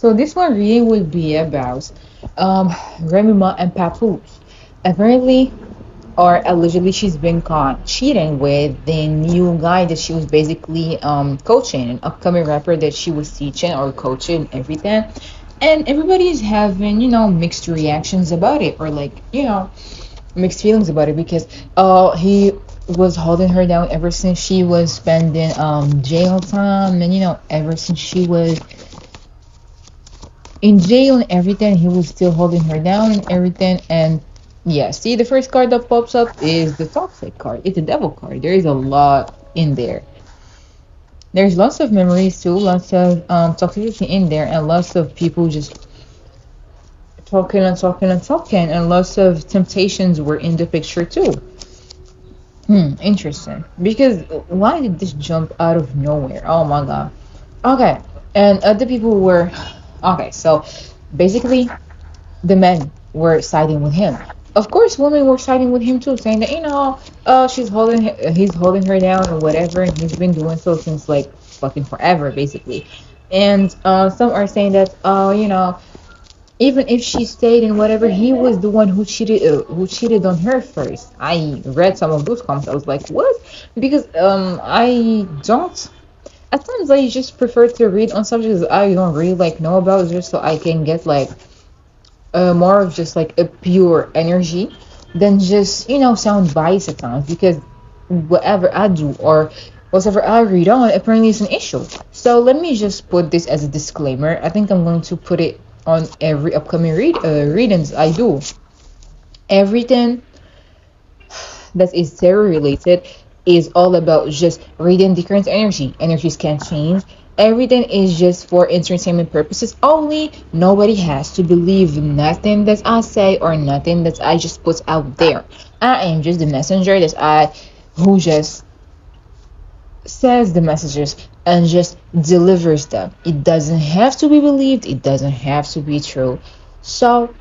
So this one really would be about Remy Ma and Papoose. Apparently, or allegedly, she's been caught cheating with the new guy that she was basically coaching, an upcoming rapper that she was teaching or coaching, everything. And everybody is having, mixed reactions about it, or like, mixed feelings about it because he was holding her down ever since she was spending jail time, and ever since she was in jail and everything, he was still holding her down and everything. And yeah, see, the first card that pops up is the toxic card. It's a devil card. There is a lot in there. There's lots of memories too, lots of toxicity in there, and lots of people just talking and talking and talking, and lots of temptations were in the picture too. Interesting. Because why did this jump out of nowhere? Oh my god. Okay, and other people were okay. So basically, the men were siding with him. Of course, women were siding with him too, saying that he's holding her down or whatever, and he's been doing so since like fucking forever, basically. And some are saying that, even if she stayed and whatever, he was the one who cheated on her first. I read some of those comments. I was like, what? Because I don't. At times, I just prefer to read on subjects I don't really like know about, just so I can get like more of just like a pure energy than just sound biased at times, because whatever I do or whatever I read on apparently is an issue. So let me just put this as a disclaimer. I think I'm going to put it on every upcoming readings I do. Everything that is tarot related is all about just reading the current energy. Energies can change. Everything is just for entertainment purposes only. Nobody has to believe nothing that I say or nothing that I just put out there. I am just the messenger that I who just says the messages and just delivers them. It doesn't have to be believed, it doesn't have to be true. So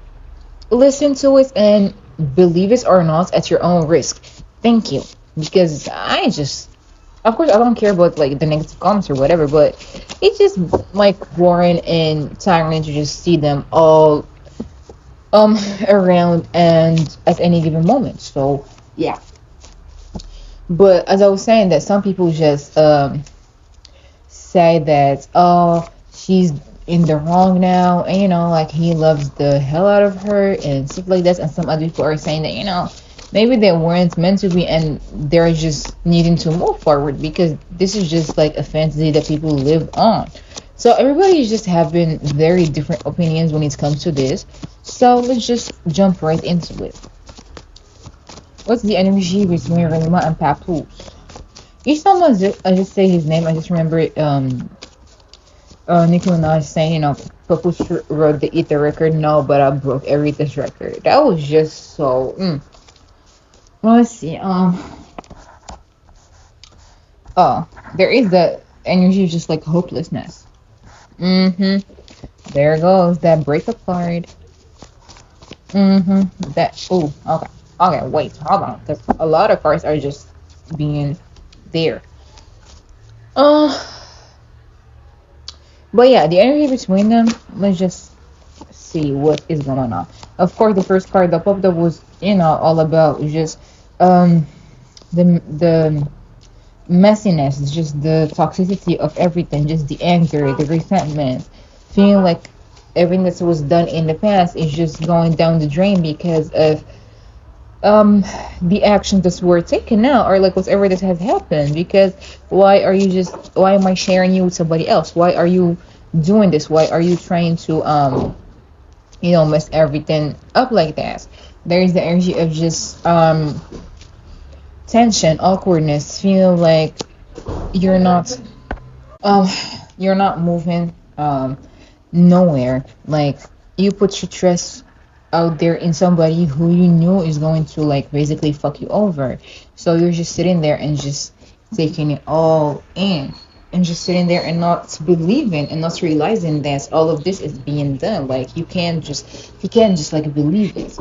listen to it and believe it or not at your own risk. Thank you. Because I just, of course, I don't care about like the negative comments or whatever, but it's just like boring and tiring to just see them all around and at any given moment. So yeah. But as I was saying, that some people just say that, oh, she's in the wrong now, and like he loves the hell out of her and stuff like that. And some other people are saying that maybe they weren't meant to be, and they're just needing to move forward because this is just like a fantasy that people live on. So everybody is just having very different opinions when it comes to this. So let's just jump right into it. What's the energy between Remy Ma and Papoose? Each time I just say his name, I just remember Nicki Minaj saying, Papoose wrote the Ether record. No, but I broke everything's record. That was just so. Well, let's see. Oh, there is the energy of just like hopelessness. There goes that breakup card. That. Oh, okay. Okay, wait, hold on, because a lot of cards are just being there. Uh, but yeah, the energy between them. Let's just see what is going on. Of course, the first card that popped up was, all about just the messiness, just the toxicity of everything, just the anger, the resentment, feeling like everything that was done in the past is just going down the drain because of the actions that were taken now, or like whatever that has happened. Because why am I sharing you with somebody else? Why are you doing this? Why are you trying to mess everything up like that? There is the energy of just tension, awkwardness, feeling like you're not um you're not moving nowhere. Like you put your trust out there in somebody who you knew is going to like basically fuck you over. So you're just sitting there and just taking it all in, and just sitting there and not believing and not realizing that all of this is being done. Like you can't just like believe it.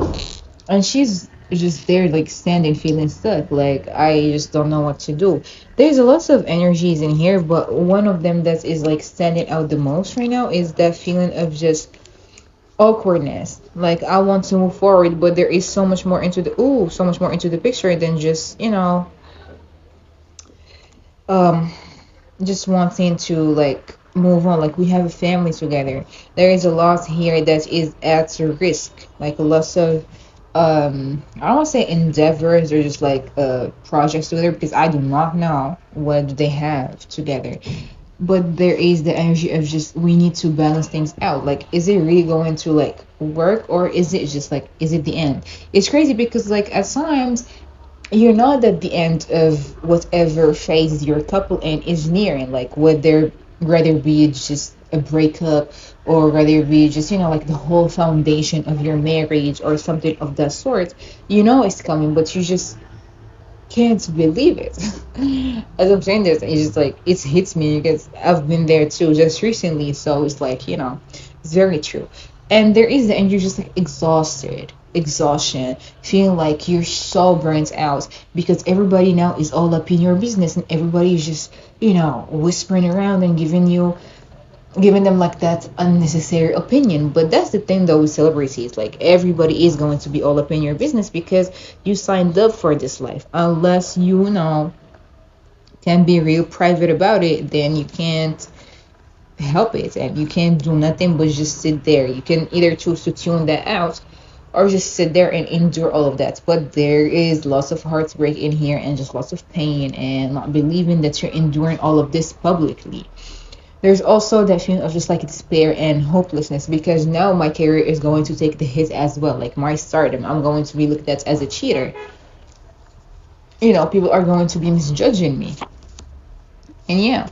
And she's just there like standing feeling stuck, like I just don't know what to do. There's a lots of energies in here, but one of them that is like standing out the most right now is that feeling of just awkwardness. Like I want to move forward, but there is so much more into the so much more into the picture than just um just wanting to like move on. Like we have a family together. There is a lot here that is at risk, like a lot of I don't want to say endeavors or just like projects together, because I do not know what they have together. But there is the energy of just we need to balance things out. Like is it really going to like work, or is it just like is it the end? It's crazy because like at times you're not at the end of whatever phase your couple in is nearing, like whether be just a breakup, or whether it be just like the whole foundation of your marriage or something of that sort. It's coming, but you just can't believe it. As I'm saying this, it's just like it hits me because I've been there too just recently. So it's like it's very true. And there is, and you're just like exhausted, exhaustion, feeling like you're so burnt out because everybody now is all up in your business, and everybody is just whispering around and giving them like that unnecessary opinion. But that's the thing though with celebrities, like everybody is going to be all up in your business because you signed up for this life. Unless can be real private about it, then you can't help it, and you can't do nothing but just sit there. You can either choose to tune that out or just sit there and endure all of that. But there is lots of heartbreak in here, and just lots of pain, and not believing that you're enduring all of this publicly. There's also that feeling of just like despair and hopelessness, because now my career is going to take the hit as well. Like my stardom, I'm going to be looked at as a cheater. People are going to be misjudging me. And yeah,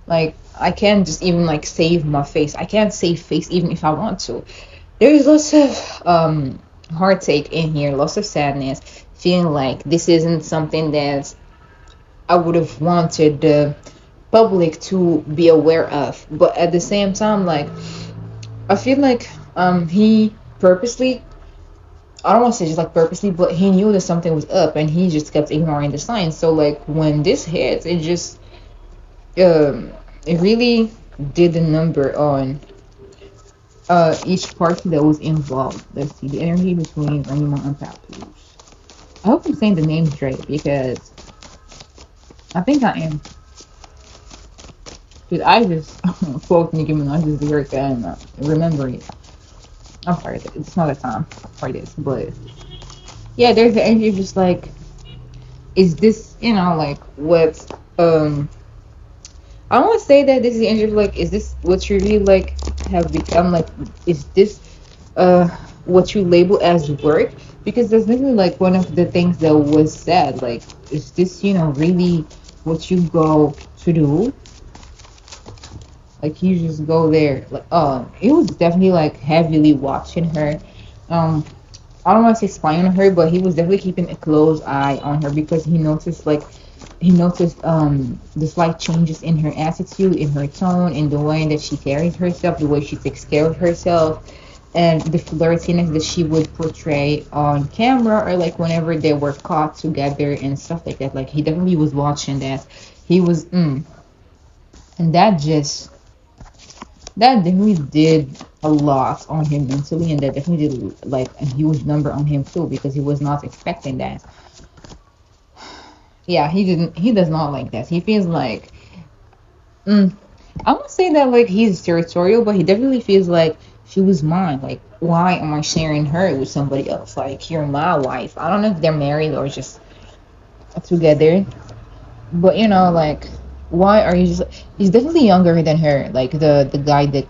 like I can't just even like save my face. I can't save face even if I want to. There's lots of heartache in here, lots of sadness, feeling like this isn't something that I would have wanted the public to be aware of. But at the same time, like I feel like he purposely, I don't want to say just like purposely, but he knew that something was up, and he just kept ignoring the signs. So like when this hits, it just it really did the number on each party that was involved. Let's see the energy between Remy Ma and Papoose. I hope I'm saying the names straight, because I think I am. Because I just quote Nicki Minaj's lyric and remember it. I'm sorry, it's not a time for this, but yeah, there's the energy of just like, is this like what I don't want to say that this is the energy of like, is this what you really like have become? Like, is this what you label as work? Because that's definitely like one of the things that was said. Like, is this really what you go to do? Like you just go there. Like, it was definitely like heavily watching her. I don't want to say spying on her, but he was definitely keeping a close eye on her, because he noticed the slight changes in her attitude, in her tone, in the way that she carries herself, the way she takes care of herself, and the flirtiness that she would portray on camera, or like whenever they were caught together and stuff like that. Like he definitely was watching that. He was and that definitely did a lot on him mentally, and that definitely did like a huge number on him too, because he was not expecting that. Yeah, he does not like that. He feels like I won't say that like he's territorial, but he definitely feels like she was mine. Like, why am I sharing her with somebody else? Like, you're my wife. I don't know if they're married or just together, but like, why are you just? He's definitely younger than her. Like the guy that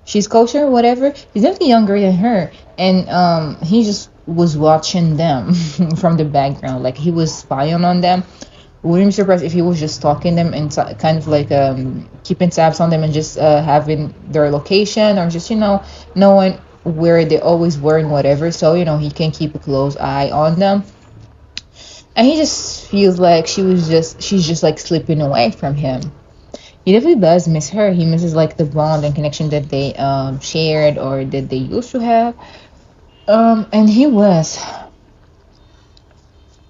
she's kosher, whatever. He's definitely younger than her, and he just was watching them from the background, like he was spying on them. Wouldn't be surprised if he was just stalking them and kind of like keeping tabs on them, and just having their location, or just knowing where they always were and whatever, so he can keep a close eye on them. And he just feels like she's just like slipping away from him. He definitely does miss her. He misses like the bond and connection that they shared, or that they used to have. And he was,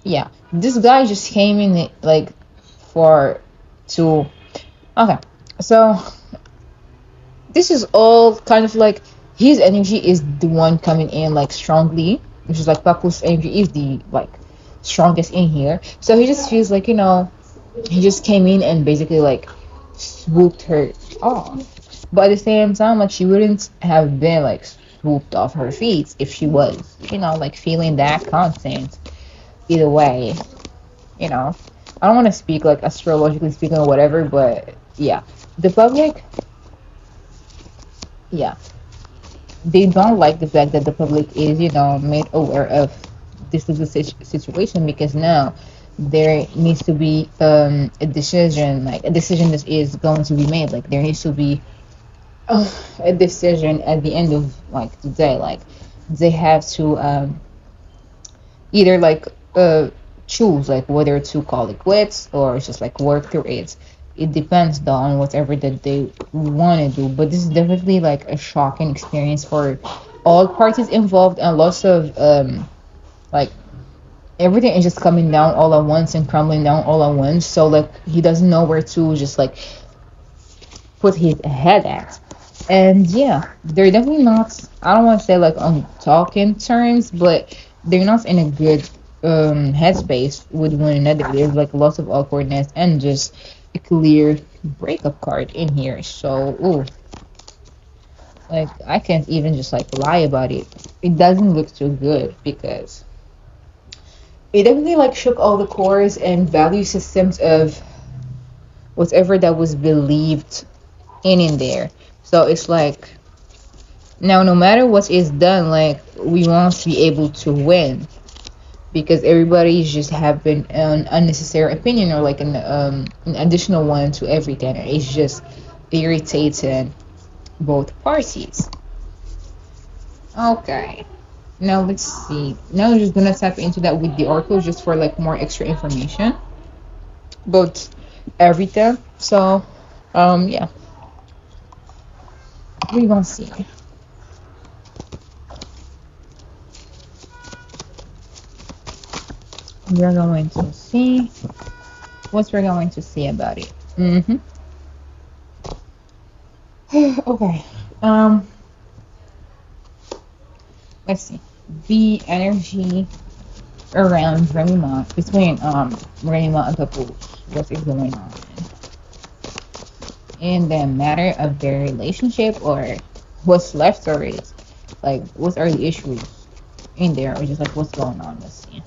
yeah, this guy just came in like for to, okay, so this is all kind of like his energy is the one coming in like strongly, which is like Papoose energy is the like strongest in here. So he just feels like, he just came in and basically like swooped her off. But at the same time, like she wouldn't have been like swooped off her feet if she was, like feeling that content. Either way, you know. I don't want to speak like astrologically speaking or whatever, but yeah, the public, yeah, they don't like the fact that the public is, made aware of this is a situation, because now there needs to be a decision, like a decision that is going to be made. Like there needs to be a decision at the end of like the day. Like they have to either like choose like whether to call it quits or just like work through it. It depends though on whatever that they want to do. But this is definitely like a shocking experience for all parties involved, and lots of like everything is just coming down all at once and crumbling down all at once. So like he doesn't know where to just like put his head at. And yeah, they're definitely not, I don't want to say like on talking terms, but they're not in a good headspace with one another. There's like lots of awkwardness and just a clear breakup card in here. So ooh, like I can't even just like lie about it. It doesn't look too good, because it definitely like shook all the cores and value systems of whatever that was believed in there. So it's like now no matter what is done, like we won't be able to win, because everybody's just having an unnecessary opinion, or like an additional one to everything. It's just irritating both parties. Okay, now let's see. Now I'm just gonna tap into that with the oracle just for like more extra information about everything. So yeah, we gonna see. We're going to see what we're going to see about it. Okay. Let's see. The energy around Remy Ma, between Remy Ma and Papoose. What is going on in the matter of their relationship, or what's left, or is like what are the issues in there, or just like what's going on? Let's see.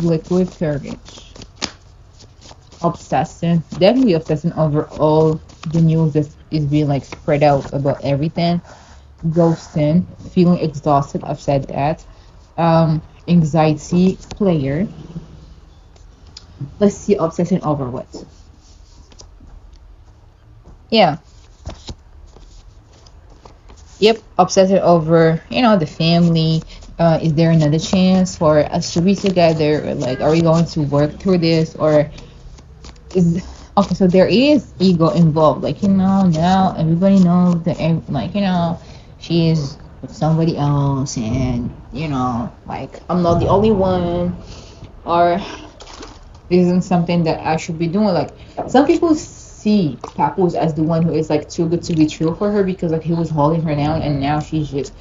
Liquid courage. Obsessing. Definitely obsessing over all the news that is being like spread out about everything. Ghosting. Feeling exhausted. I've said that. Anxiety player. Let's see, obsessing over what? Yeah. Yep, obsessing over, the family. Is there another chance for us to be together? Or like, are we going to work through this? Or is okay? So there is ego involved. Like, now everybody knows that, like, she is with somebody else, and like I'm not the only one, or this isn't something that I should be doing. Like some people see Papoose as the one who is like too good to be true for her, because like he was holding her down, and now she's just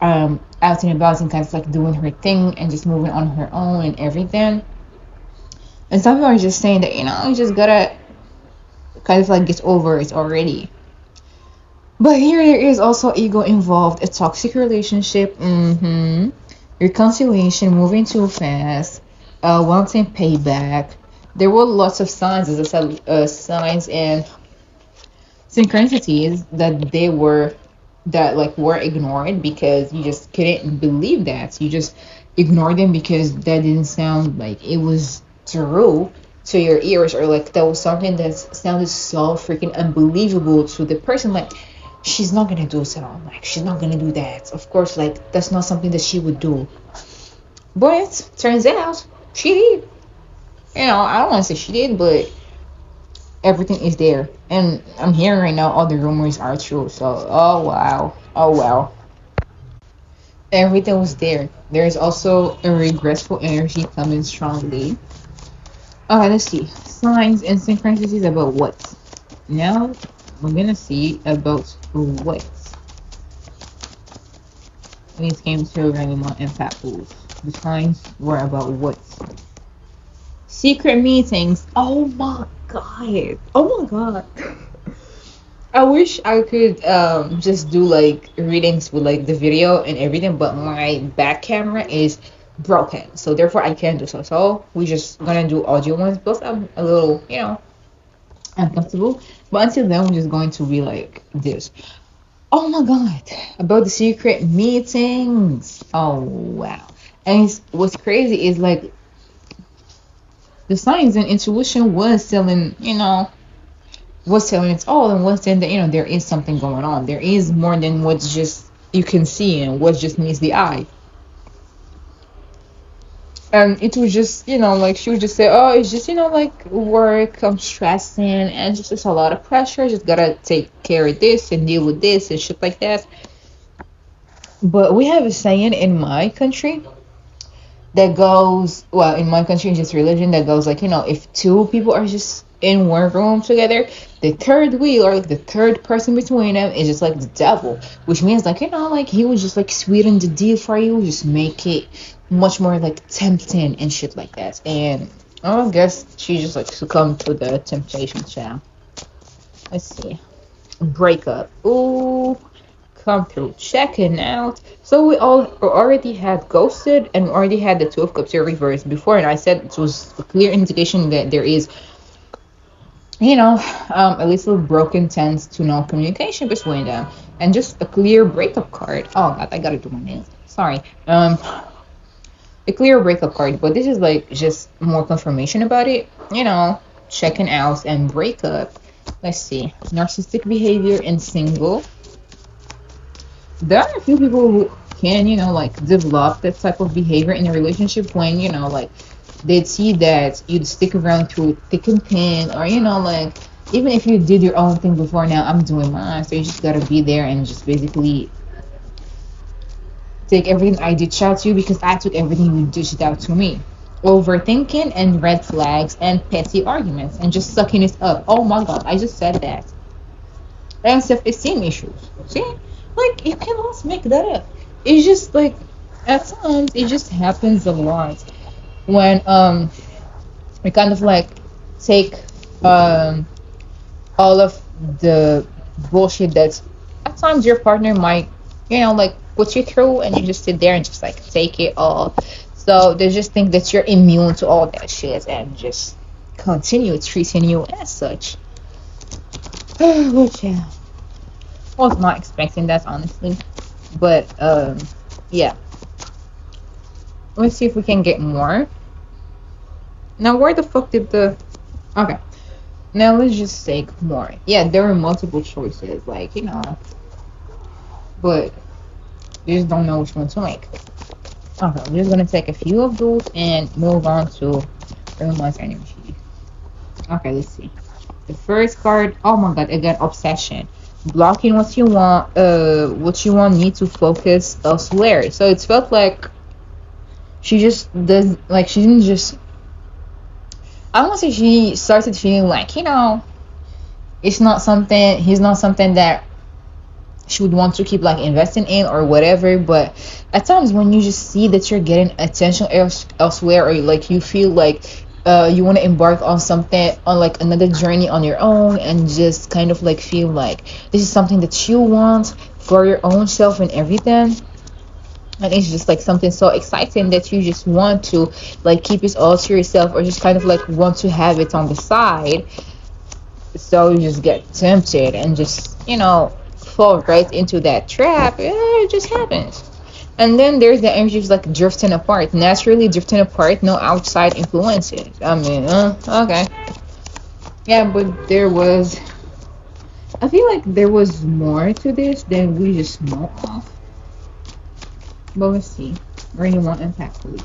out and about and kind of like doing her thing and just moving on her own and everything. And some people are just saying that you just gotta kind of like get over it already. But here there is also ego involved, a toxic relationship, reconciliation, moving too fast, wanting payback. There were lots of signs, as I said, signs and synchronicities that like were ignored, because you just couldn't believe that. You just ignored them because that didn't sound like it was true to your ears, or like that was something that sounded so freaking unbelievable to the person. Like she's not gonna do so, like she's not gonna do that, of course, like that's not something that she would do. But turns out she did. I don't want to say she did, but everything is there. And I'm hearing right now all the rumors are true. So, oh wow. Oh wow. Everything was there. There's also a regretful energy coming strongly. Let's see. Signs and synchronicities about what? Now we're gonna see about what. When it came to Remy Ma and Papoose, the signs were about what? Secret meetings. Oh my god. Oh my god. I wish I could just do like readings with like the video and everything, but my back camera is broken, so therefore I can't do so. So we just gonna do audio ones. Plus I'm a little, uncomfortable. But until then, we're just going to be like this. Oh my god, about the secret meetings. Oh wow. And what's crazy is like the science and intuition was telling, was telling its all and was saying that, there is something going on. There is more than what's just you can see and what just meets the eye. And it was just, like she would just say, oh, it's just, like work, I'm stressing, and just a lot of pressure. Just gotta take care of this and deal with this and shit like that. But we have a saying in my country that goes, well, in my country, just religion, that goes like, if two people are just in one room together, the third wheel or like the third person between them is just like the devil, which means like, like he would just like sweeten the deal for you, just make it much more like tempting and shit like that. And I guess she just like succumbed to the temptation, child. Let's see. Breakup. Ooh, come through. Checking out. So we all already had ghosted and already had the Two of Cups in reverse before, and I said it was a clear indication that there is, a little broken tense to no communication between them, and just a clear breakup card. Oh god, I gotta do my nails. Sorry. A clear breakup card, but this is like just more confirmation about it. Checking out and breakup. Let's see. Narcissistic behavior and single. There are a few people who can, like develop that type of behavior in a relationship when, like they'd see that you'd stick around through thick and thin, or, like even if you did your own thing before, now I'm doing mine. So you just gotta be there and just basically take everything I did out to you because I took everything you dished out to me. Overthinking and red flags and petty arguments and just sucking it up. Oh my god, I just said that. And self-esteem issues. See? Like, you cannot make that up. It's just like, at times, it just happens a lot when we kind of like take all of the bullshit that at times your partner might, like put you through, and you just sit there and just like take it all. So they just think that you're immune to all that shit and just continue treating you as such. Which, yeah, I was not expecting that, honestly. But yeah, let's see if we can get more. Now where the fuck did the okay, now let's just take more. Yeah, there were multiple choices, like, but you just don't know which one to make. Okay, we're just gonna take a few of those and move on to Realize Energy. Okay, let's see. The first card, oh my god, again, obsession. Blocking what you want, need to focus elsewhere. So it felt like she just does, like, she didn't just, I don't want to say she started feeling like, he's not something that she would want to keep like investing in or whatever. But at times when you just see that you're getting attention elsewhere, or like you feel like you want to embark on something, on like another journey on your own, and just kind of like feel like this is something that you want for your own self and everything, and it's just like something so exciting that you just want to like keep it all to yourself, or just kind of like want to have it on the side. So you just get tempted and just fall right into that trap. It just happens. And then there's the energy of like drifting apart, naturally drifting apart, no outside influences. I mean, okay, yeah, but I feel like there was more to this than we just know of. But let's see. Remy Ma and Papoose.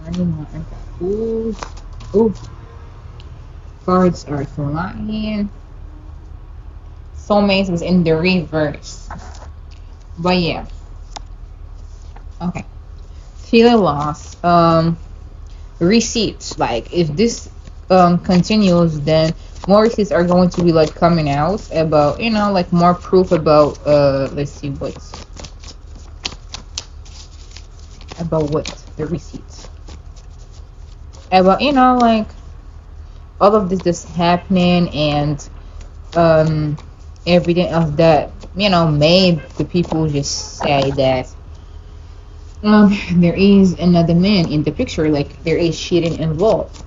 Remy Ma and Papoose. Ooh. Cards are flying. Soulmates was in the reverse. But yeah. Okay. Feeling lost. Receipts. Like if this continues, then more receipts are going to be like coming out about, you know, like more proof about let's see what's about what the receipts. About, you know, like all of this just happening and everything else that, you know, made the people just say that there is another man in the picture, like there is cheating involved.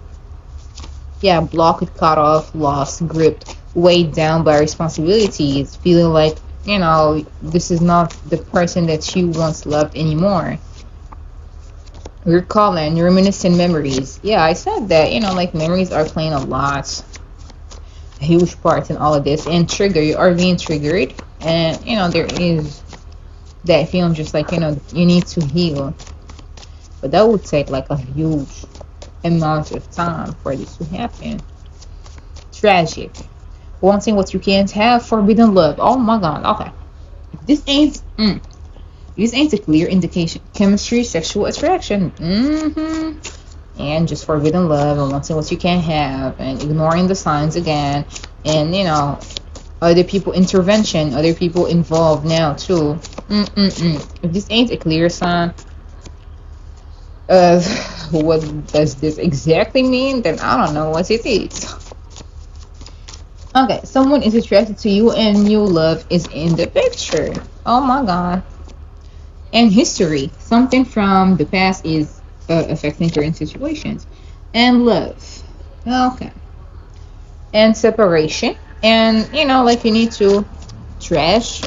Yeah, blocked, cut off, lost, gripped, weighed down by responsibilities, feeling like, you know, this is not the person that you once loved anymore. Recalling, reminiscent memories. Yeah, I said that, you know, like memories are playing a huge part in all of this. And trigger, you are being triggered, and you know there is that feeling just like, you know, you need to heal, but that would take like a huge amount of time for this to happen. Tragic, wanting what you can't have, forbidden love. Oh my god. Okay, this ain't this ain't a clear indication. Chemistry, sexual attraction, and just forbidden love and wanting what you can't have and ignoring the signs again, and you know, other people intervention, other people involved now too. If this ain't a clear sign of what does this exactly mean, then I don't know what it is. Okay, someone is attracted to you and new love is in the picture. Oh my god. And history, something from the past is affecting current situations. And love. Okay. And separation. And, you know, like you need to trash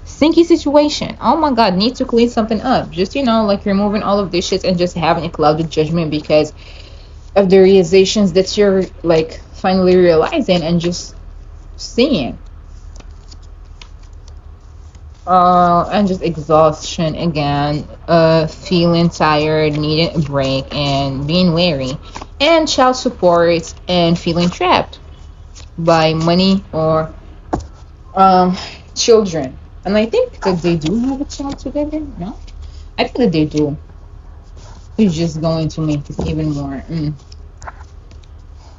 stinky situation. Oh my god, need to clean something up. Just, you know, like removing all of this shit and just having a clouded judgment because of the realizations that you're like finally realizing and just seeing. And just exhaustion again, feeling tired, needing a break, and being weary, and child support, and feeling trapped by money or children. And I think that they do have a child together. No, I think that they do. It's just going to make this even more.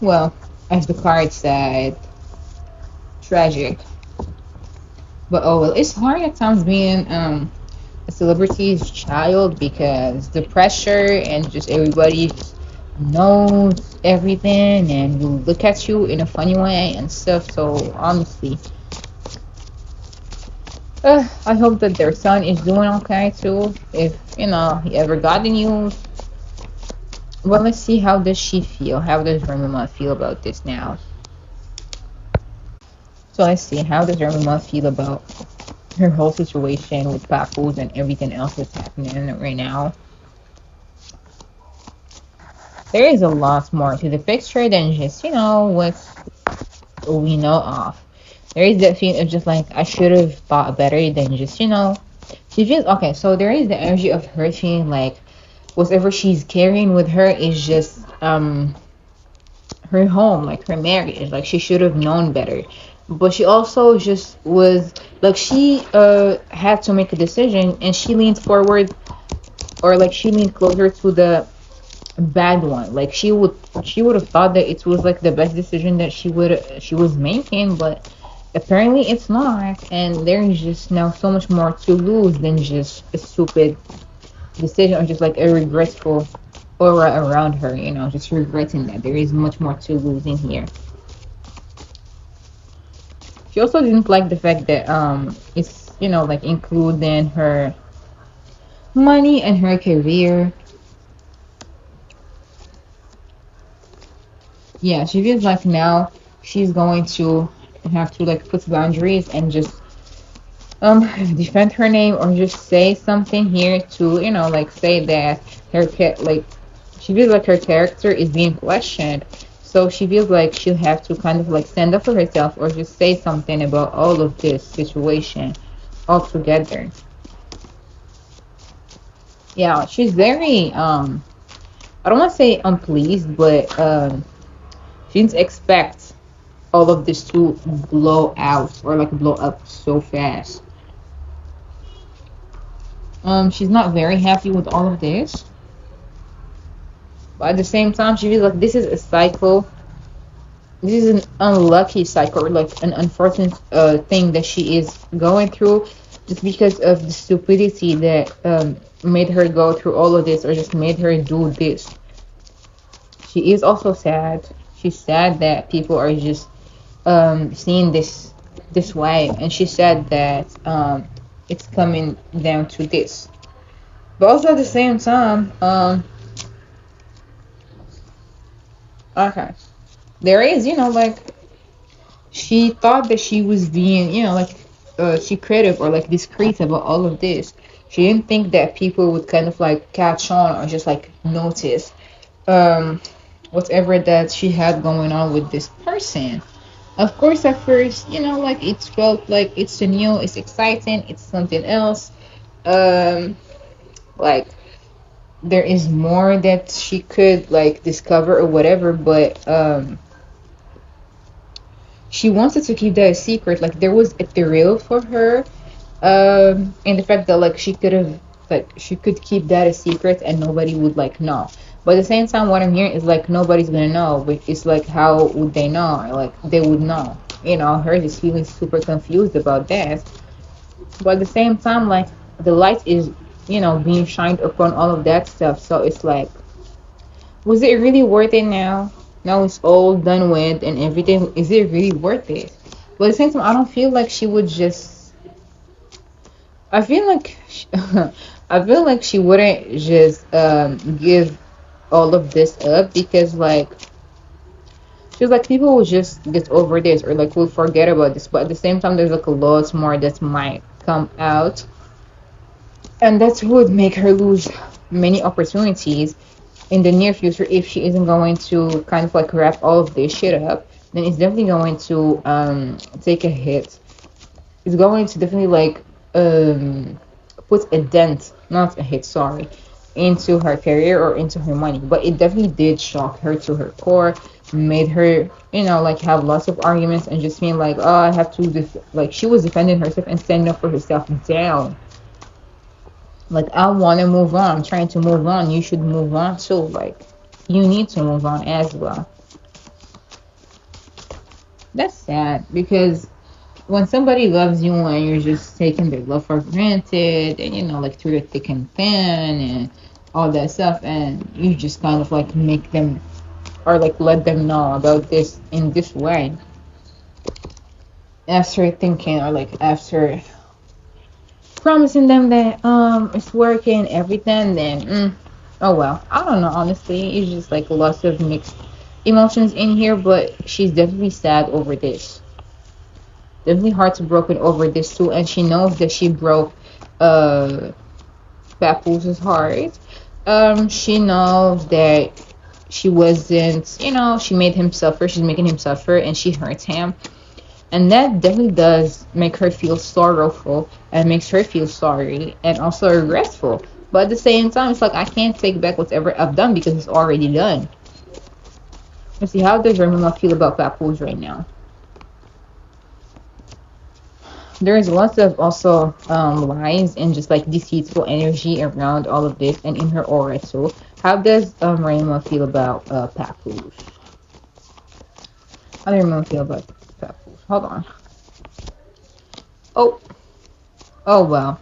Well, as the card said, tragic. But oh well, it's hard at times being a celebrity's child because the pressure and just everybody knows everything and will look at you in a funny way and stuff. So honestly, I hope that their son is doing okay too. If you know he ever got the news. Well, let's see, how does she feel? How does Remy Ma feel about this now? So let's see, how does Remy Ma feel about her whole situation with Papoose and everything else that's happening right now? There is a lot more to the picture than just, you know, what we know of. There is that feeling of just like, I should have thought better than just, you know, she feels, okay, so there is the energy of her feeling like whatever she's carrying with her is just her home, like her marriage, like she should have known better. But she also just was like, she had to make a decision and she leaned forward, or like she leaned closer to the bad one. Like she would have thought that it was like the best decision that she was making, but apparently it's not, and there's just now so much more to lose than just a stupid decision or just like a regretful aura around her, you know, just regretting that. There is much more to lose in here. She also didn't like the fact that it's, you know, like including her money and her career. Yeah, she feels like now she's going to have to like put boundaries and just defend her name or just say something here to, you know, like say that like she feels like her character is being questioned. So she feels like she'll have to kind of like stand up for herself or just say something about all of this situation altogether. Yeah, she's very I don't want to say unpleased, but She didn't expect all of this to blow out or like blow up so fast. She's not very happy with all of this, but at the same time, she feels like this is a cycle. This is an unlucky cycle, or like an unfortunate thing that she is going through, just because of the stupidity that made her go through all of this, or just made her do this. She is also sad. She's sad that people are just seeing this way, and she said that it's coming down to this. But also at the same time, okay, there is, like she thought that she was being, like secretive or like discreet about all of this. She didn't think that people would kind of like catch on or just like notice um whatever that she had going on with this person. Of course, at first, like it felt like it's new, it's exciting, it's something else. Like there is more that she could like discover or whatever, but she wanted to keep that a secret. Like there was a thrill for her, and the fact that like she could keep that a secret and nobody would like know. But at the same time, what I'm hearing is like nobody's gonna know. But it's like how would they know? Like they would know. Her just feeling super confused about that. But at the same time, like the light is being shined upon all of that stuff. So it's like, was it really worth it now? Now it's all done with and everything. Is it really worth it? But at the same time, I don't feel like she would just. I feel like I feel like she wouldn't just give all of this up, because like she's like people will just get over this or like will forget about this. But at the same time, there's like a lot more that might come out, and that would make her lose many opportunities in the near future if she isn't going to kind of like wrap all of this shit up. Then it's definitely going to take a hit. It's going to definitely like put a dent, not a hit, sorry, into her career or into her money. But it definitely did shock her to her core, made her, like have lots of arguments and just being like, oh, I have to, like she was defending herself and standing up for herself down. Like, I want to move on. I'm trying to move on. You should move on too. Like, you need to move on as well. That's sad, because when somebody loves you and you're just taking their love for granted and, like through the thick and thin and all that stuff, and you just kind of like make them or like let them know about this in this way after thinking or like after promising them that it's working everything, then oh well, I don't know, honestly. It's just like lots of mixed emotions in here, but she's definitely sad over this, definitely heartbroken over this too, and she knows that she broke Papoose's heart. She knows that she wasn't, she made him suffer, she's making him suffer, and she hurt him. And that definitely does make her feel sorrowful and makes her feel sorry and also regretful. But at the same time, it's like I can't take back whatever I've done because it's already done. Let's see, how does Remy Ma feel about Papoose right now? There is lots of also lies and just like deceitful energy around all of this and in her aura too. How does Remy Ma feel about Papoose? How does Remy Ma feel about Papoose? Hold on. Oh well.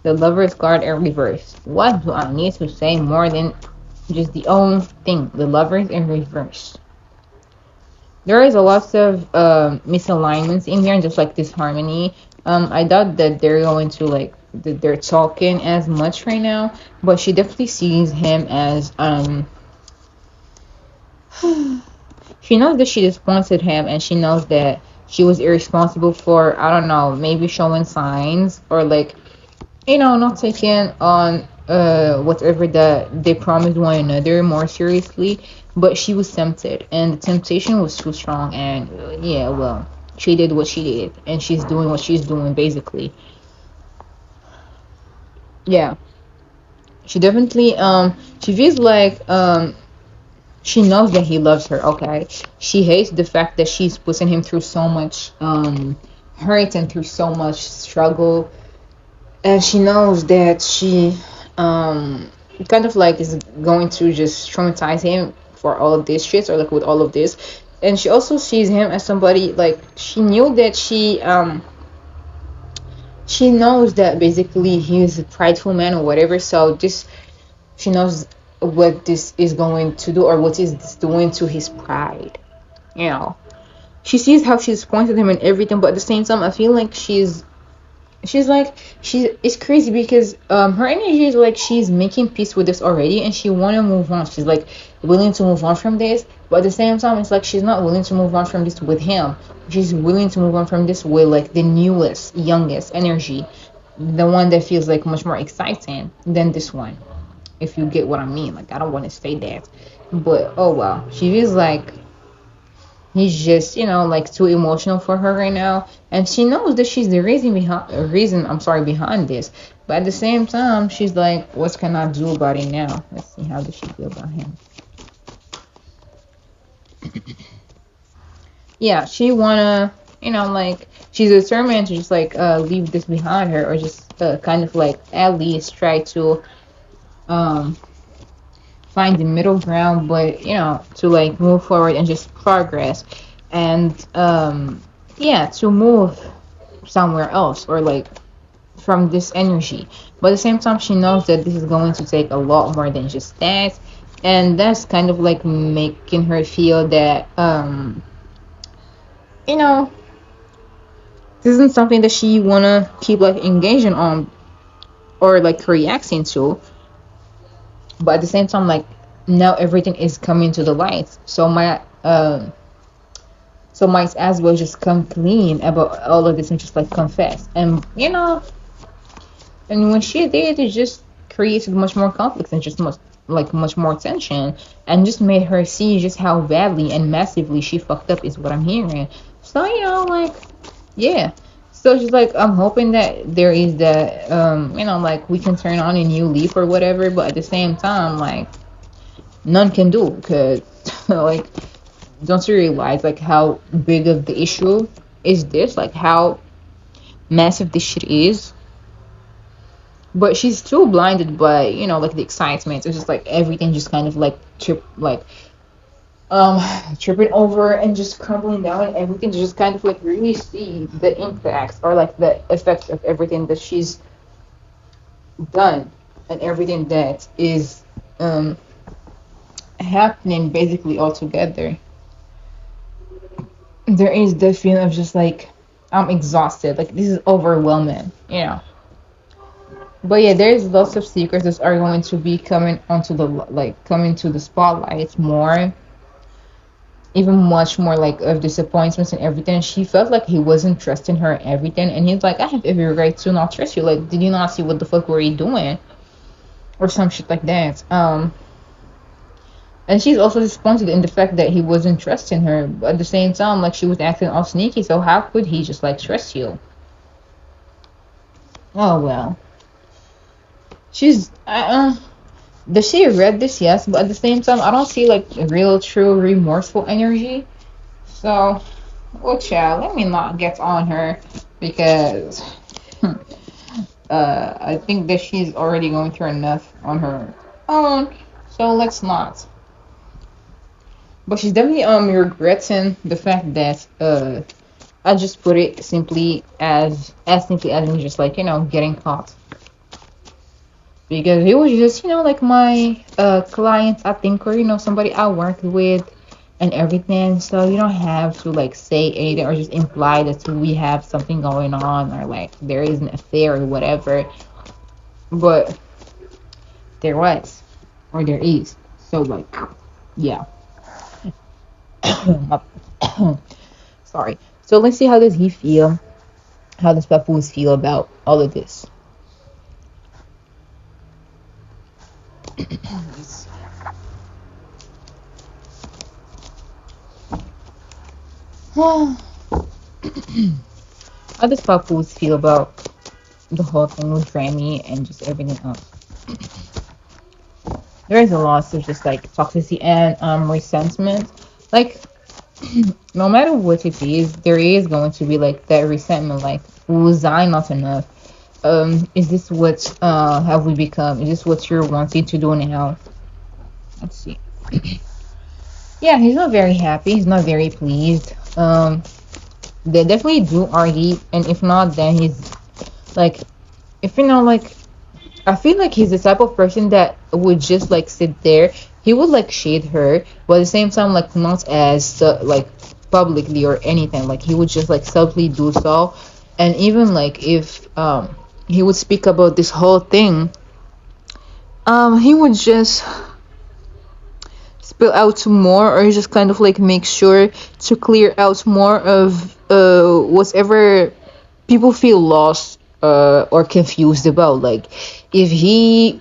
The Lover's card in reverse. What do I need to say more than just the own thing? The Lover's in reverse. There is a lot of misalignments in here and just like disharmony. I doubt that they're going to like that they're talking as much right now, but she definitely sees him as she knows that she disappointed him, and she knows that she was irresponsible for, I don't know, maybe showing signs or like, not taking on whatever that they promised one another more seriously. But she was tempted, and the temptation was too strong, and yeah, well, she did what she did, and she's doing what she's doing basically. Yeah, she definitely she feels like She knows that he loves her, okay? She hates the fact that she's putting him through so much hurt and through so much struggle. And she knows that she kind of like is going to just traumatize him for all of this shit, or like with all of this. And she also sees him as somebody like she knew that she knows that basically he's a prideful man or whatever. So this she knows what this is going to do, or what is this doing to his pride. You know, she sees how she's pointed him and everything, but at the same time, I feel like she's like it's crazy because her energy is like she's making peace with this already, and she want to move on. She's like willing to move on from this, but at the same time, it's like she's not willing to move on from this with him. She's willing to move on from this with like the newest, youngest energy, the one that feels like much more exciting than this one, if you get what I mean. Like, I don't want to say that, but oh well, she feels like he's just, like too emotional for her right now, and she knows that she's the reason behind this. But at the same time, she's like, what can I do about it now? Let's see, how does she feel about him? Yeah, she wanna, like she's determined to just like leave this behind her, or just kind of like at least try to um find the middle ground, but to like move forward and just progress, and yeah, to move somewhere else, or like from this energy. But at the same time, she knows that this is going to take a lot more than just that, and that's kind of like making her feel that you know this isn't something that she wanna keep like engaging on, or like reacting to. But at the same time, like, now everything is coming to the light, so might as well just come clean about all of this and just like confess. And and when she did, it just created much more conflict and just much more tension, and just made her see just how badly and massively she fucked up, is what I'm hearing. So like, yeah. So she's like, I'm hoping that there is that, like we can turn on a new leaf or whatever. But at the same time, like, none can do, because like, don't you realize like how big of the issue is this? Like how massive this shit is. But she's too blinded by like the excitement. It's just like everything just kind of like tripping over and just crumbling down, and everything to just kind of like really see the impacts, or like the effects of everything that she's done, and everything that is happening basically all together. There is the feeling of just like, I'm exhausted, like this is overwhelming. But yeah, there's lots of secrets that are going to be coming to the spotlight more, even much more like of disappointments and everything. She felt like he wasn't trusting her and everything, and he's like, I have every right to not trust you. Like, did you not see what the fuck were you doing, or some shit like that. And she's also disappointed in the fact that he wasn't trusting her, but at the same time, like, she was acting all sneaky, so how could he just like trust you? Oh well. She's does she read this? Yes, but at the same time, I don't see like a real, true, remorseful energy. So, well, child, let me not get on her, because I think that she's already going through enough on her own. So let's not. But she's definitely regretting the fact that I just put it simply as simply as in just like getting caught. Because it was just, like my client, I think, or, somebody I worked with and everything. So you don't have to, like, say anything or just imply that we have something going on, or, like, there is an affair or whatever. But there was, or there is. So, like, yeah. Sorry. So let's see, how does he feel? How does Papoose feel about all of this? How does Papoose feel about the whole thing with Remy and just everything else? there is a lot of just like toxicity and resentment. Like no matter what it is, there is going to be like that resentment. Like, was I not enough? Is this what have we become? Is this what you're wanting to do now? Let's see. Yeah, he's not very happy. He's not very pleased. They definitely do argue, and if not, then he's like, if you know, like, I feel like he's the type of person that would just like sit there. He would like shade her, but at the same time, like not as like publicly or anything. Like he would just like subtly do so, and even like if he would speak about this whole thing, he would just spill out to more, or just kind of like make sure to clear out more of whatever people feel lost or confused about. Like if he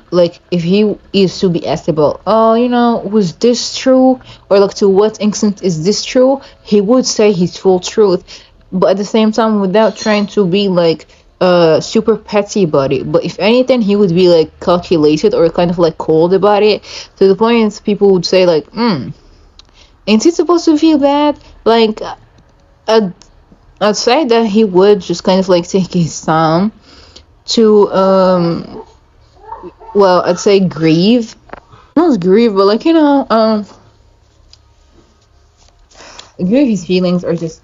is to be asked about, oh, was this true, or like to what extent is this true, he would say his full truth, but at the same time without trying to be like super petty about it. But if anything, he would be like calculated or kind of like cold about it, to the point people would say like, ain't it supposed to feel bad? Like I'd, I'd say that he would just kind of like take his time to well, I'd say grieve, not grieve, but like grieve his feelings, or just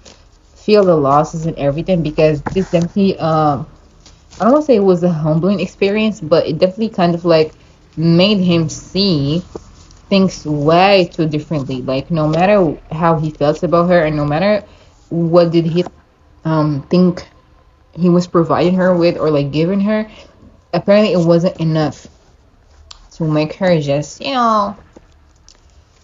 feel the losses and everything, because this definitely I don't want to say it was a humbling experience, but it definitely kind of like made him see things way too differently. Like no matter how he felt about her, and no matter what did he think he was providing her with or like giving her, apparently it wasn't enough to make her just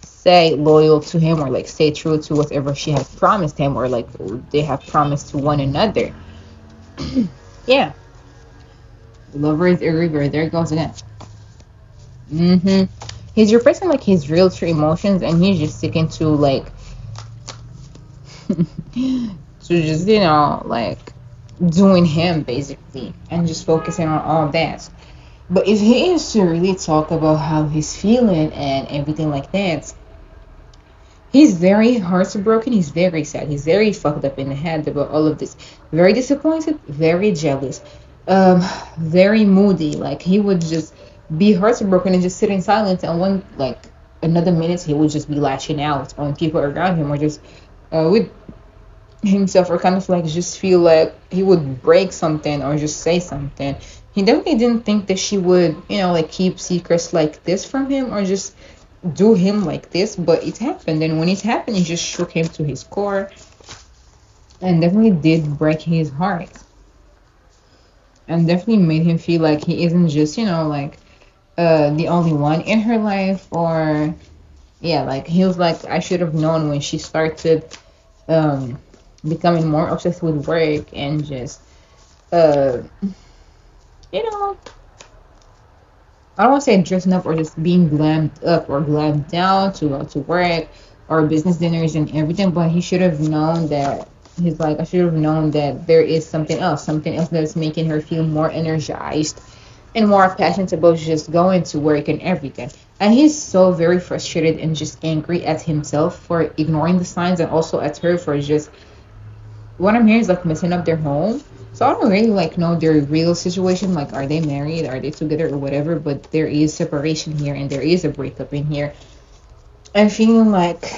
stay loyal to him, or like stay true to whatever she has promised him, or like they have promised to one another. Yeah, the lover is everywhere. There it goes again. He's repressing like his real true emotions, and he's just sticking to like to just like doing him basically, and just focusing on all that. But if he is to really talk about how he's feeling and everything like that, he's very heartbroken, he's very sad, he's very fucked up in the head about all of this. Very disappointed, very jealous, very moody. Like he would just be heartbroken and just sit in silence, and one like another minute he would just be lashing out on people around him, or just with himself, or kind of like just feel like he would break something or just say something. He definitely didn't think that she would, like keep secrets like this from him, or just do him like this, but it happened. And when it happened, it just shook him to his core, and definitely did break his heart, and definitely made him feel like he isn't just, like the only one in her life. Or yeah, like he was like, I should have known when she started becoming more obsessed with work, and just you know I don't want to say dressing up, or just being glammed up or glammed down to go to work or business dinners and everything, but he should have known that. He's like, I should have known that there is something else that's making her feel more energized and more passionate about just going to work and everything. And he's so very frustrated and just angry at himself for ignoring the signs, and also at her for just, what I'm hearing is like messing up their home. So I don't really like know their real situation, like are they married, are they together, or whatever, but there is separation here, and there is a breakup in here. I'm feeling like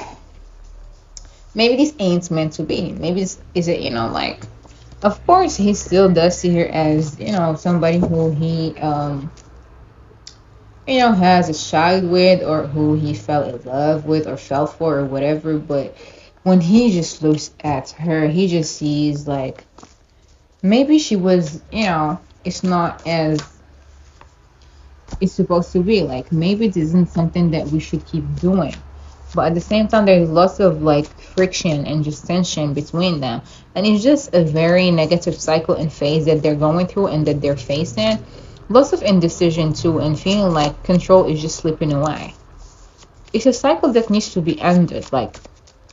maybe this ain't meant to be. Maybe this is it, like, of course he still does see her as, somebody who he has a child with, or who he fell in love with or fell for or whatever. But when he just looks at her, he just sees like maybe she was, it's not as it's supposed to be. Like maybe it isn't something that we should keep doing. But at the same time, there's lots of like friction and just tension between them. And it's just a very negative cycle and phase that they're going through and that they're facing. Lots of indecision too, and feeling like control is just slipping away. It's a cycle that needs to be ended. Like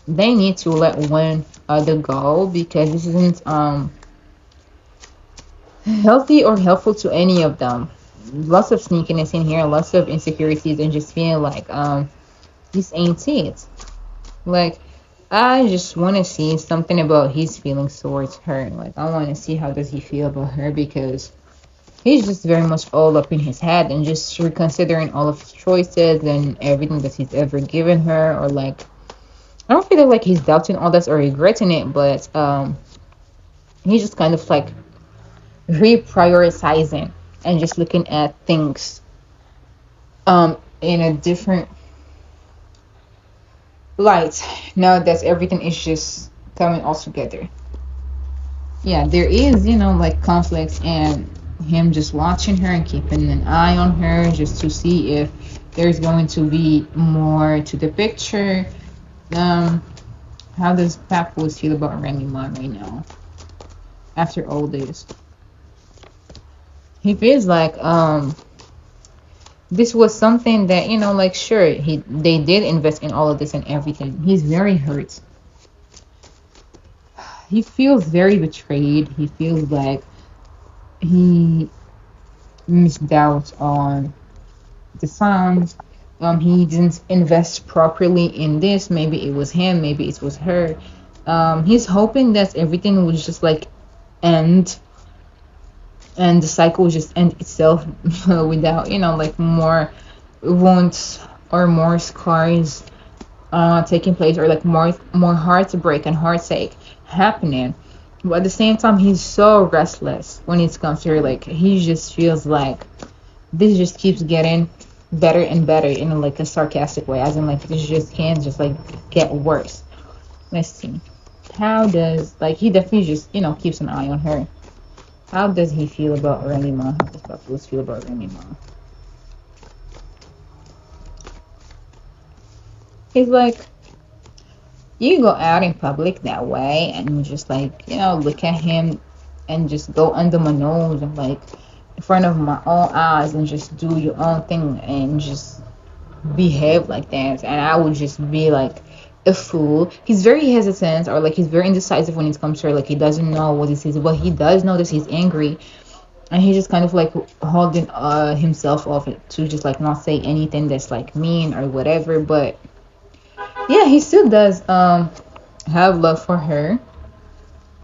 they need to let one other go, because this isn't healthy or helpful to any of them. lots of sneakiness in here, lots of insecurities, and just feeling like this ain't it. Like, I just want to see something about his feelings towards her. Like, I want to see how does he feel about her, because he's just very much all up in his head and just reconsidering all of his choices and everything that he's ever given her. Or like, I don't feel like he's doubting all this or regretting it, but he's just kind of like reprioritizing and just looking at things in a different light now that everything is just coming all together. Yeah, there is, like conflicts, and him just watching her and keeping an eye on her just to see if there's going to be more to the picture. How does Papoose feel about Remy Ma right now after all this? He feels like this was something that, like, sure, they did invest in all of this and everything. He's very hurt. He feels very betrayed. He feels like he missed out on the songs. He didn't invest properly in this. Maybe it was him, maybe it was her. He's hoping that everything would just like end, and the cycle would just end itself without, like more wounds or more scars taking place, or like more heartbreak and heartache happening. But at the same time, he's so restless when it comes to her. Like, he just feels like this just keeps getting better and better in like a sarcastic way, as in like this just can't just like get worse. Let's see. How does, like, he definitely just keeps an eye on her. How does he feel about Remy Ma? How does Papoose feel about Remy Ma? He's like, you go out in public that way and just like, look at him and just go under my nose and like in front of my own eyes and just do your own thing and just behave like that, and I would just be like a fool. He's very hesitant, or like he's very indecisive when it comes to her. Like, he doesn't know what this is, but he does know that he's angry, and he's just kind of like holding himself off to just like not say anything that's like mean or whatever. But yeah, he still does have love for her.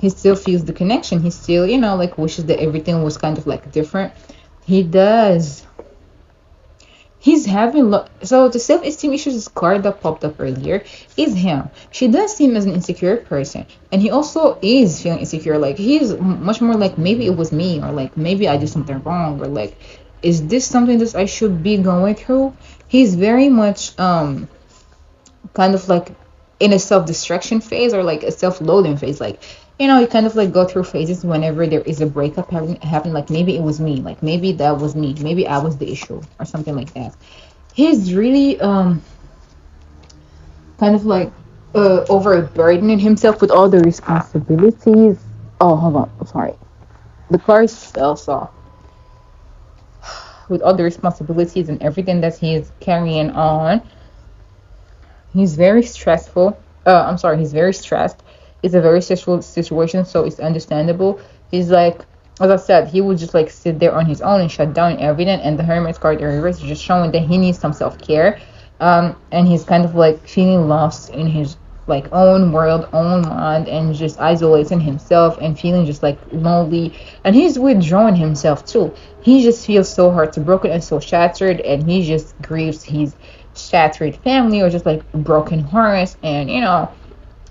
He still feels the connection. He still, like wishes that everything was kind of like different. He does. He's having so the self-esteem issues card that popped up earlier is him. She does seem as an insecure person, and he also is feeling insecure. Like, he's much more like, maybe it was me, or like maybe I did something wrong, or like, is this something that I should be going through? He's very much kind of like in a self-destruction phase, or like a self-loathing phase. Like, you kind of like go through phases whenever there is a breakup happen. Like, maybe it was me, like maybe that was me, maybe I was the issue or something like that. He's really kind of like overburdening himself with all the responsibilities. Oh, hold on, I'm sorry, the cards fell off. With all the responsibilities and everything that he is carrying on, he's very stressful. He's very stressed. It's a very stressful situation, so it's understandable. He's like, as I said, he would just like sit there on his own and shut down everything. And the Hermit's card in reverse is just showing that he needs some self-care. And he's kind of like feeling lost in his like own world, own mind, and just isolating himself and feeling just like lonely. And he's withdrawing himself too. He just feels so heartbroken and so shattered, and he just grieves his shattered family, or just like broken hearts, and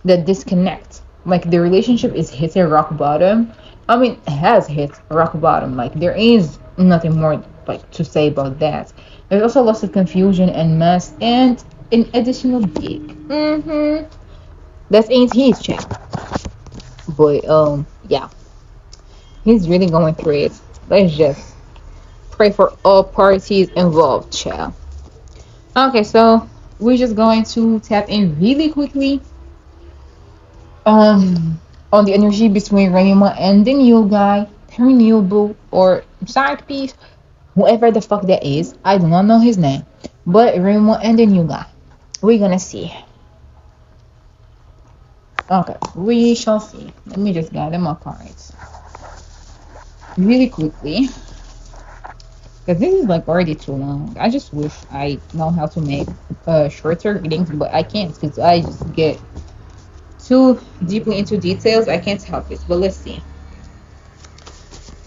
the disconnect. Like, the relationship is hitting rock bottom. I mean, it has hit rock bottom. Like, there is nothing more like to say about that. There's also lots of confusion and mess, and an additional dick. That ain't his chat. But yeah, he's really going through it. Let's just pray for all parties involved, child. Okay, so we're just going to tap in really quickly on the energy between Remy Ma and the new guy, her new boo or side piece, whoever the fuck that is. I do not know his name, but Remy Ma and the new guy. We're gonna see. Okay, we shall see. Let me just gather my cards really quickly, because Because this is like already too long. I just wish I know how to make shorter readings, but I can't because I just get too deeply into details. I can't help it. But let's see.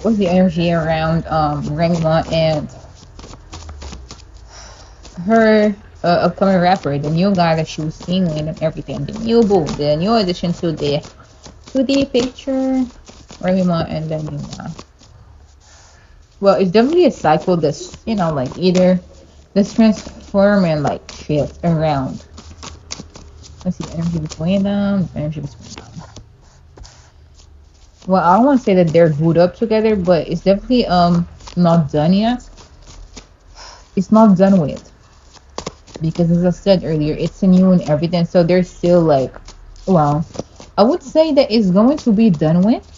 What's the energy around Remy Ma and her upcoming rapper, the new guy that she was singing and everything, the new boo, the new addition to the picture, Remy Ma and then well, it's definitely a cycle that's like either this transform and like shift around. Let's see, energy between them, energy between them. Well, I don't want to say that they're glued up together, but it's definitely not done yet. It's not done with because, as I said earlier, it's a new and everything. So there's still like, well, I would say that it's going to be done with,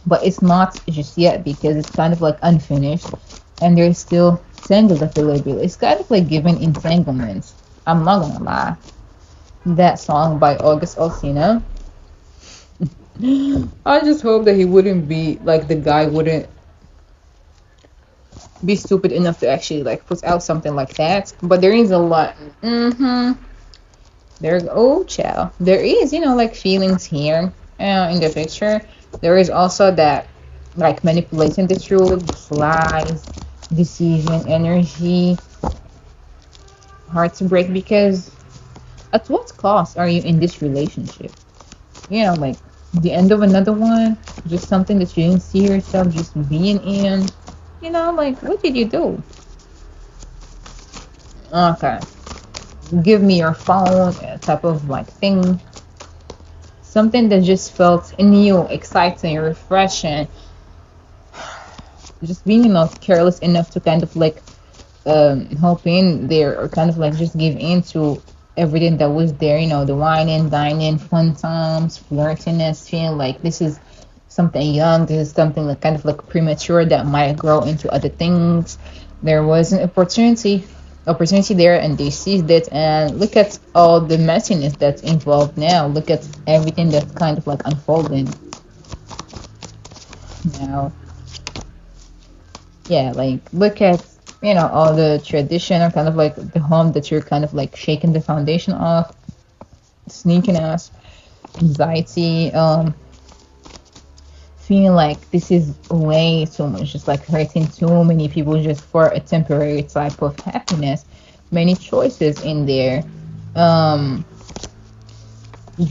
but it's not just yet because it's kind of like unfinished, and there's still tangles that feel It's kind of like giving entanglements. I'm not gonna lie. That song by August Alsina. I just hope that he wouldn't be like the guy wouldn't be stupid enough to actually like put out something like that. But there is a lot. Oh, child. There is, like feelings here in the picture. There is also that like manipulating the truth, lies, decision, energy. Hard to break because at what cost are you in this relationship? Like the end of another one, just something that you didn't see yourself just being in. Like what did you do? Okay, give me your phone, type of like thing. Something that just felt new, exciting, refreshing. Just being not careless enough to kind of like hop in there or kind of like just give in to everything that was there, the wine and dining, fun times, flirtiness, feeling like this is something young, this is something like kind of like premature that might grow into other things. There was an opportunity there and they seized it, and look at all the messiness that's involved now. Look at everything that's kind of like unfolding now. Yeah, like look at all the tradition or kind of like the home that you're kind of like shaking the foundation of, sneaking ass, anxiety, feeling like this is way too much, just like hurting too many people just for a temporary type of happiness. Many choices in there,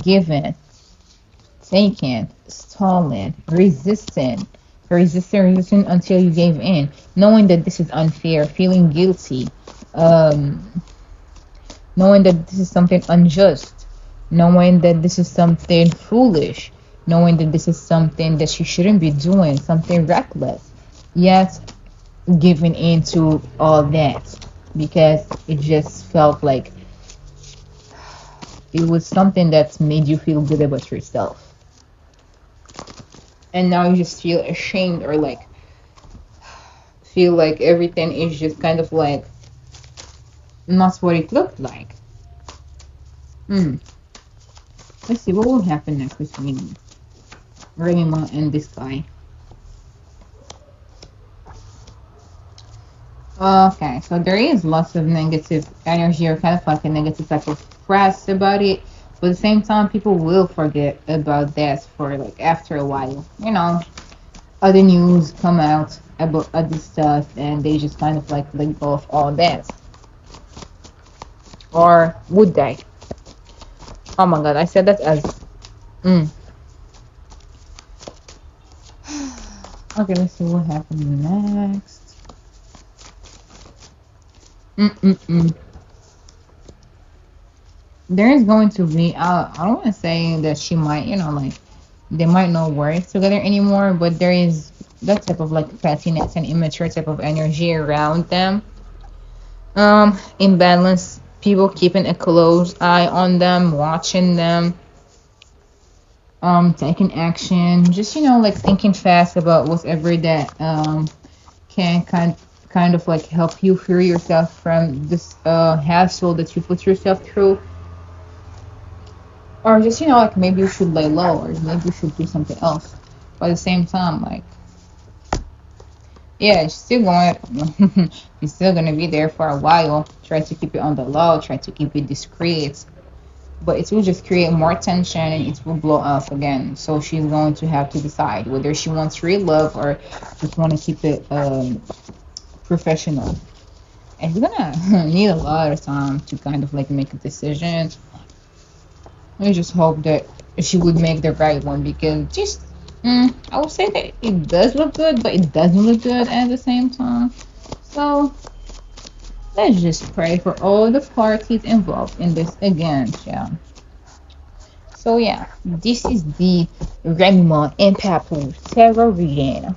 given, taken, stolen, resisting until you gave in, knowing that this is unfair, feeling guilty, knowing that this is something unjust, knowing that this is something foolish, knowing that this is something that you shouldn't be doing, something reckless, yet giving into all that because it just felt like it was something that made you feel good about yourself. And now you just feel ashamed or like feel like everything is just kind of like not what it looked like. Let's see what will happen next between Remy Ma and this guy. Okay, so there is lots of negative energy or kind of like a negative type of press about it, but at the same time people will forget about that for like after a while. Other news come out about other stuff and they just kind of like let go of all that. Or would they? Oh my god, I said that as Okay, let's see what happens next. There is going to be I don't want to say that she might like they might not work together anymore, but there is that type of like pettiness and immature type of energy around them. Imbalance, people keeping a close eye on them, watching them, taking action, just like thinking fast about whatever that can kind of like help you free yourself from this hassle that you put yourself through. Or just like maybe you should lay low or maybe you should do something else. But at the same time, like Yeah, she's still going. She's still gonna be there for a while. Try to keep it on the low. Try to keep it discreet. But it will just create more tension and it will blow up again. So she's going to have to decide whether she wants real love or just want to keep it professional. And she's gonna need a lot of time to kind of like make a decision. I just hope that she would make the right one because just I would say that it does look good, but it doesn't look good at the same time. So let's just pray for all the parties involved in this again, yeah. So yeah, this is the Remy Ma and Papoose tarot reading.